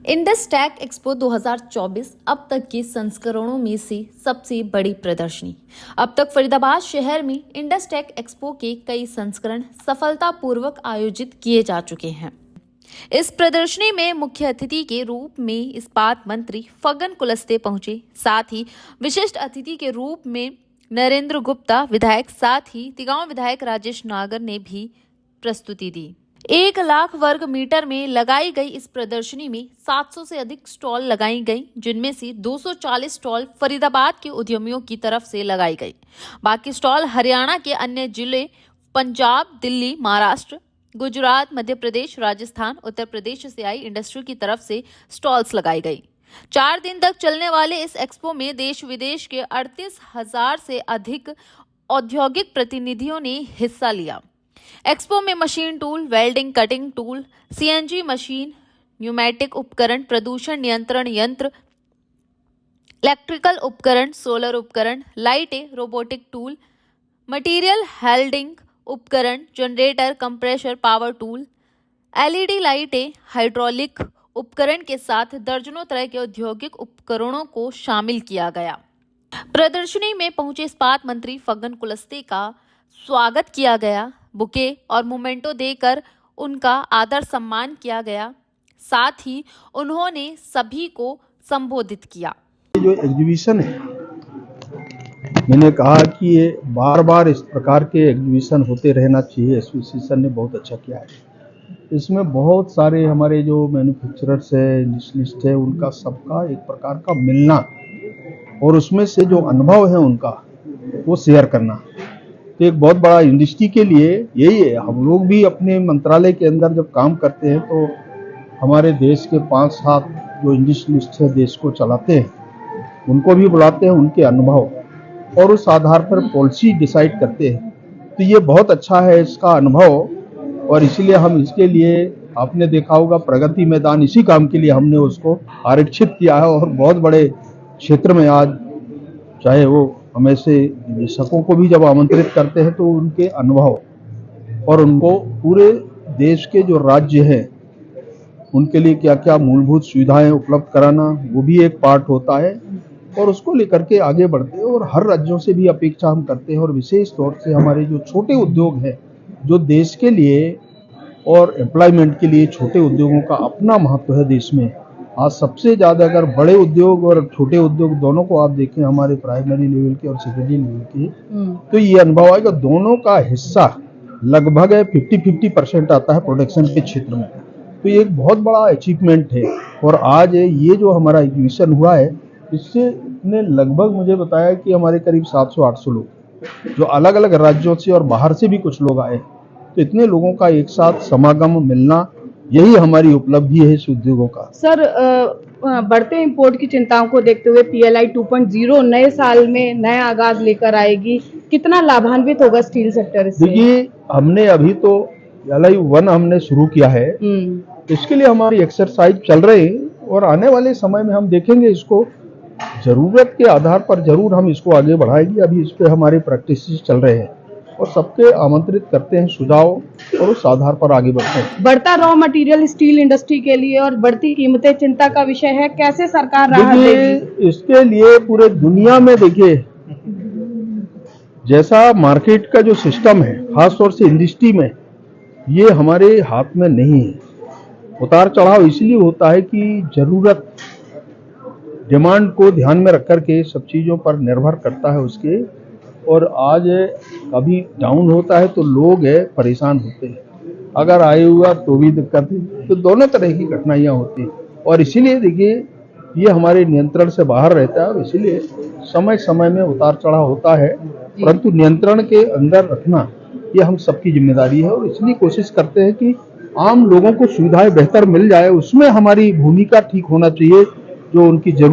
Indus tech expo 2024 अब तक के संस्करणों में से सबसे बड़ी प्रदर्शनी। अब तक फरीदाबाद शहर में इंडस टेक एक्सपो के कई संस्करण सफलतापूर्वक आयोजित किए जा चुके हैं। इस प्रदर्शनी में मुख्य अतिथि के रूप में इस्पात मंत्री फग्गन कुलस्ते पहुंचे। साथ ही विशिष्ट अतिथि के रूप में नरेंद्र गुप्ता विधायक, साथ ही तिगांव विधायक राजेश नागर ने भी प्रस्तुति दी। 1 लाख वर्ग मीटर में लगाई गई इस प्रदर्शनी में 700 से अधिक स्टॉल लगाई गई, जिनमें से 240 स्टॉल फरीदाबाद के उद्यमियों की तरफ से लगाई गई। बाकी स्टॉल हरियाणा के अन्य जिले, पंजाब, दिल्ली, महाराष्ट्र, गुजरात, मध्य प्रदेश, राजस्थान, उत्तर प्रदेश से आई इंडस्ट्री की तरफ से स्टॉल्स लगाई गई। 4 दिन तक चलने वाले इस एक्सपो में देश विदेश के 38,000 से अधिक औद्योगिक प्रतिनिधियों ने हिस्सा लिया। एक्सपो में machine tool, welding, cutting tool, CNG machine, pneumatic उपकरण, प्रदूषण नियंत्रण यंत्र, इलेक्ट्रिकल उपकरण, सोलर उपकरण, लाइटें, रोबोटिक टूल, मटेरियल हैंडलिंग उपकरण, generator, compressor, power tool, LED लाइटें, हाइड्रोलिक उपकरण के साथ दर्जनों तरह के औद्योगिक उपकरणों को शामिल किया गया। प्रदर्शनी में पहुंचे इस्पात मंत्री फग्गन कुलस्ते का स्वागत किया गया। बुके और मोमेंटो देकर उनका आदर सम्मान किया गया। साथ ही उन्होंने सभी को संबोधित किया। जो एग्जीबिशन है, मैंने कहा कि ये बार बार इस प्रकार के एग्जीबिशन होते रहना चाहिए। एसोसिएशन ने बहुत अच्छा किया है। इसमें बहुत सारे हमारे जो मैन्युफैक्चरर्स है, इंडस्ट्रियलिस्ट है, उनका सबका एक प्रकार का मिलना और उसमें से जो अनुभव है उनका वो शेयर करना, तो एक बहुत बड़ा इंडस्ट्री के लिए यही है। हम लोग भी अपने मंत्रालय के अंदर जब काम करते हैं तो हमारे देश के 5-7 जो इंडस्ट्रियलिस्ट है, देश को चलाते हैं, उनको भी बुलाते हैं, उनके अनुभव और उस आधार पर पॉलिसी डिसाइड करते हैं। तो ये बहुत अच्छा है इसका अनुभव, और इसीलिए हम इसके लिए, आपने देखा होगा, प्रगति मैदान इसी काम के लिए हमने उसको आरक्षित किया है। और बहुत बड़े क्षेत्र में आज, चाहे वो हम ऐसे निवेशकों को भी जब आमंत्रित करते हैं तो उनके अनुभव और उनको पूरे देश के जो राज्य हैं उनके लिए क्या क्या मूलभूत सुविधाएं उपलब्ध कराना, वो भी एक पार्ट होता है और उसको लेकर के आगे बढ़ते हैं। और हर राज्यों से भी अपेक्षा हम करते हैं, और विशेष तौर से हमारे जो छोटे उद्योग हैं, जो देश के लिए और एम्प्लॉयमेंट के लिए छोटे उद्योगों का अपना महत्व है देश में। आज सबसे ज़्यादा अगर बड़े उद्योग और छोटे उद्योग दोनों को आप देखें, हमारे प्राइमरी लेवल के और सेकेंडरी लेवल के, तो ये अनुभव आएगा दोनों का हिस्सा लगभग 50-50% आता है प्रोडक्शन के क्षेत्र में। तो ये एक बहुत बड़ा अचीवमेंट है। और आज ये जो हमारा एग्जीबिशन हुआ है, इससे ने लगभग मुझे बताया कि हमारे करीब 700-800 लोग जो अलग अलग राज्यों से और बाहर से भी कुछ लोग आए, तो इतने लोगों का एक साथ समागम मिलना, यही हमारी उपलब्धि है इस उद्योगों का। सर, बढ़ते इंपोर्ट की चिंताओं को देखते हुए PLI 2.0 नए साल में नया आगाज लेकर आएगी। कितना लाभान्वित होगा स्टील सेक्टर इससे? देखिए, हमने अभी तो PLI 1 हमने शुरू किया है, इसके लिए हमारी एक्सरसाइज चल रही है और आने वाले समय में हम देखेंगे इसको, जरूरत के आधार पर जरूर हम इसको आगे बढ़ाएंगे। अभी इस पे हमारे प्रैक्टिस चल रहे हैं और सबके आमंत्रित करते हैं सुझाव, और उस आधार पर आगे बढ़ते हैं। बढ़ता रॉ मटेरियल स्टील इंडस्ट्री के लिए और बढ़ती कीमतें चिंता का विषय है, कैसे सरकार राहत देगी? इसके लिए पूरे दुनिया में देखिए, जैसा मार्केट का जो सिस्टम है, खासतौर से इंडस्ट्री में, ये हमारे हाथ में नहीं है। उतार चढ़ाव इसलिए होता है कि जरूरत, डिमांड को ध्यान में रख करके सब चीज़ों पर निर्भर करता है उसके। और आज कभी डाउन होता है तो लोग परेशान होते हैं, अगर आए हुआ तो भी दिक्कत है। तो दोनों तरह की कठिनाइयाँ होती हैं और इसीलिए देखिए ये हमारे नियंत्रण से बाहर रहता है, और इसीलिए समय समय में उतार चढ़ाव होता है, परंतु नियंत्रण के अंदर रखना ये हम सबकी जिम्मेदारी है। और इसलिए कोशिश करते हैं कि आम लोगों को सुविधाएं बेहतर मिल जाए, उसमें हमारी भूमिका ठीक होना चाहिए, जो उनकी जरूरत